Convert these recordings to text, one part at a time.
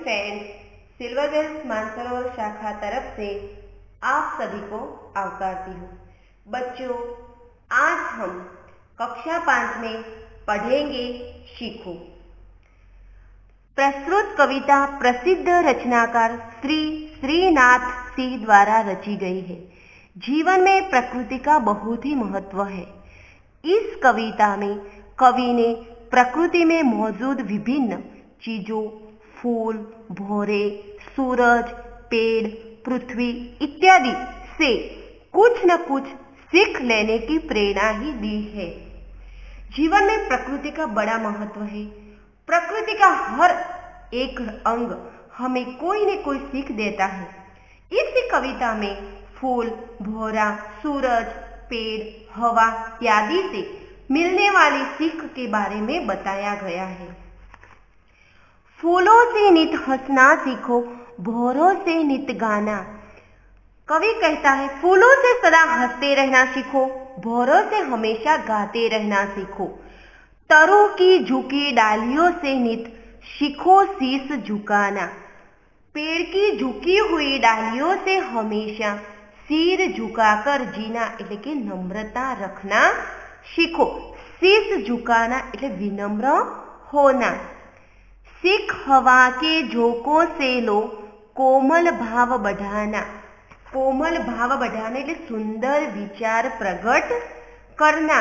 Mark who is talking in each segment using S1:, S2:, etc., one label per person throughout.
S1: Friends, silver Wales Mansarovar शाखा तरफ से आप सभी को आवकारती हूँ। बच्चों, आज हम कक्षा 5 में पढ़ेंगे सीखो। प्रस्तुत कविता प्रसिद्ध रचनाकार श्री श्रीनाथ सिंह द्वारा रची गई है। जीवन में प्रकृति का बहुत ही महत्व है। इस कविता में कवि ने प्रकृति में मौजूद विभिन्न चीजों, फूल, भौरे, सूरज, पेड़, पृथ्वी इत्यादि से कुछ न कुछ सीख लेने की प्रेरणा ही दी है। जीवन में प्रकृति का बड़ा महत्व है। प्रकृति का हर एक अंग हमें कोई न कोई सीख देता है। इस कविता में फूल, भौरा, सूरज, पेड़, हवा इत्यादि से मिलने वाली सीख के बारे में बताया गया है। फूलों से नित हंसना सीखो, भौरों से नित गाना। कवि कहता है, फूलों से सदा हंसते रहना सीखो, भौरों से हमेशा गाते रहना सीखो। तरु की झुकी डालियों से नित सीखो शीश झुकाना। पेड़ की झुकी हुई डालियों से हमेशा सिर झुकाकर जीना એટલે કે नम्रता रखना सीखो। शीश झुकाना એટલે विनम्र होना। सीख हवा के झोंकों से लो, कोमल भाव बढ़ाना। कोमल भाव बढ़ाना એટલે सुंदर विचार प्रकट करना।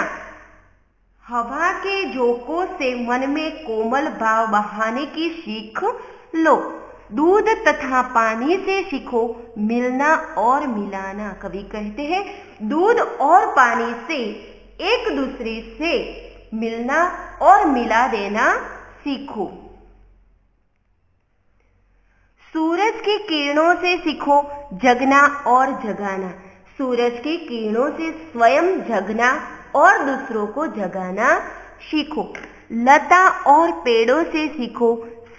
S1: हवा के झोंकों से मन में कोमल भाव बहाने की सीख लो। दूध तथा पानी से सीखो मिलना और मिलाना। कवि कहते हैं, दूध और पानी से एक दूसरे से मिलना और मिला देना सीखो। सूरज की किरणों से सीखो जगना और जगाना। सूरज की किरणों से स्वयं जगना और दूसरों को जगाना सीखो। लता और पेड़ों से सीखो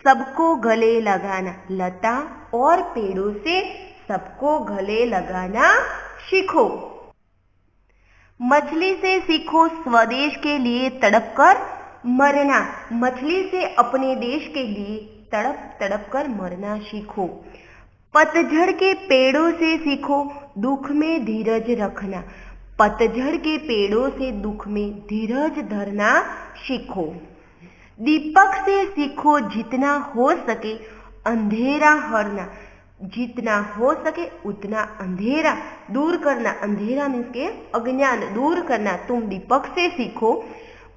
S1: सबको गले लगाना। लता और पेड़ों से सबको गले लगाना सीखो। मछली से सीखो स्वदेश के लिए तड़प कर मरना। मछली से अपने देश के लिए तड़प तड़प कर मरना सीखो। पतझड़ के पेड़ों से सीखो दुख में धीरज रखना। पतझड़ के पेड़ों से दुख में धीरज धरना सीखो। दीपक से सीखो जितना हो सके अंधेरा हरना। जितना हो सके उतना अंधेरा दूर करना। अंधेरा मीन्स के अज्ञान दूर करना तुम दीपक से सीखो।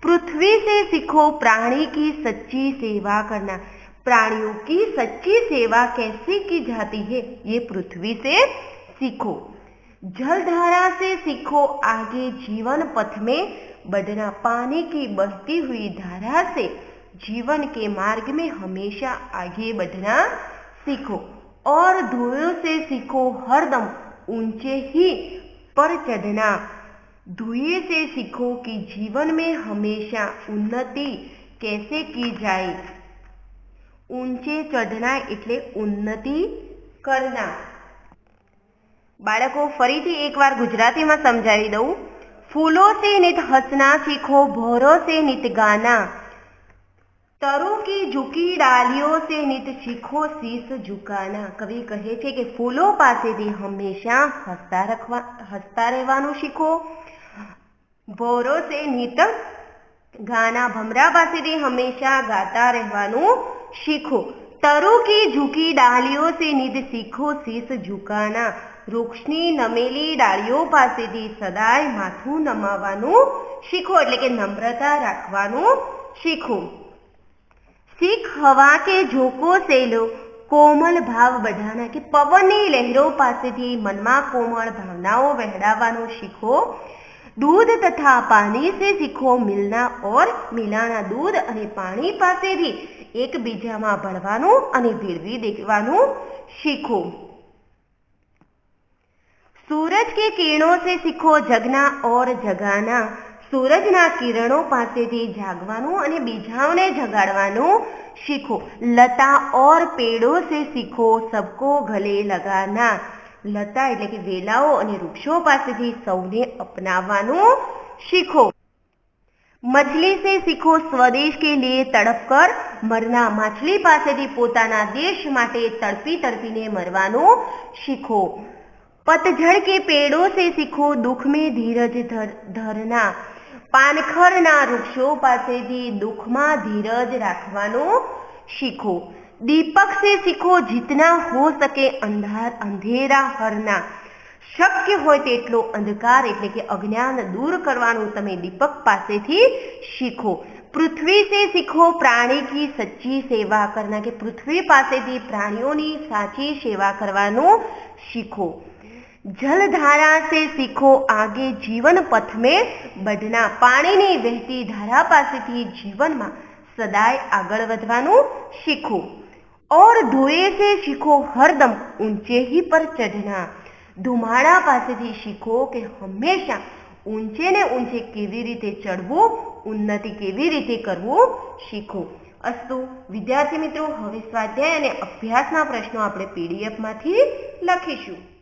S1: पृथ्वी से सीखो प्राणी की सच्ची सेवा करना। प्राणियों की सच्ची सेवा कैसे की जाती है ये पृथ्वी से सीखो। जलधारा से सीखो आगे जीवन पथ में बढ़ना। पानी की बहती हुई धारा से जीवन के मार्ग में हमेशा आगे बढ़ना सीखो। और धुएं से सीखो हरदम ऊंचे ही पर चढ़ना। धुएं से सीखो कि जीवन में हमेशा उन्नति कैसे की जाए। ऊंचे चढ़ना એટલે ઉન્નતિ करना। બાળકો ફરીથી એકવાર ગુજરાતીમાં સમજાવી દઉં। फूलों से नित हंसना सीखो, भौरों से नित गाना। तरु की झुकी डालियों से नित सीखो शीश झुकाना। कवि कहे છે કે ફૂલો પાસેથી હંમેશા હસતા રહેવાનું શીખો। ભૌરોं से नित गाना। भमरा पासेથી हमेशा गाता रहવાનું सीखो। तरु की झुकी डालियों से नित सीखो शीश झुकाना। વૃક્ષની નમેલી ડાળીઓ પાસેથી સદાય માથું નમાવાનું શીખો એટલે કે નમ્રતા રાખવાનું શીખો। सीख हवा के झोंकों से लो, कोमल भाव बढ़ाना कि पवनની લહેરો પાસેથી મનમાં કોમળ ભાવનાઓ વહેડાવવાનું શીખો। दूध तथा पानी से सीखो मिलना और मिलाना। दूध અને પાણી પાસેથી એકબીજામાં ભળવાનું અને ભેળવી દેવાનું શીખો। सूरज की किरणों से सीखो जगना और जगाना। सूरजना किरणों पासेથી જાગવાનું અને બીજાઓને જગાડવાનું શીખો। लता और पेड़ों से सीखो सबको गले लगाना। लता એટલે કે વેલાઓ અને વૃક્ષો પાસેથી સૌને અપનાવવાનું શીખો। मछली से सीखो स्वदेश के लिए तड़प कर મરના માછલી પાસેથી પોતાના દેશ માટે તડપી તડપીને મરવાનું શીખો। पतझड़ के पेड़ों से सीखो दुख में धीरज धरना। पानखરના વૃક્ષો પાસેથી દુઃખમાં ધીરજ રાખવાનું શીખો। दीपक से सीखो जितना हो सके अंधेरा हरना। શક્ય હોય તેટલો અંધકાર એટલે કે અજ્ઞાન દૂર કરવાનું તમે દીપક પાસેથી શીખો। પૃથ્વી से सीखो प्राणी की सच्ची सेवा करना કે પૃથ્વી પાસેથી પ્રાણીઓની સાચી સેવા કરવાનું શીખો। जलधारा से सीखो आगे जीवन पथ में बढ़ना। पाणीनी वहती धारा पासेथी जीवનમાં सदाय आगळ વધવાનું શીખો। और धुएं से सीखो हरदम ऊंचे ही पर चढ़ना। धुमाड़ा पासेथी सीखो કે હંમેશા ઊંચે ને ઊંચે કેવી રીતે ચડવું, ઉન્નતિ કેવી રીતે કરવું શીખો। અસ્તુ વિદ્યાર્થી મિત્રો, હવે સ્વાધ્યાય અને અભ્યાસના પ્રશ્નો આપણે પીડીએફ માંથી લખીશું।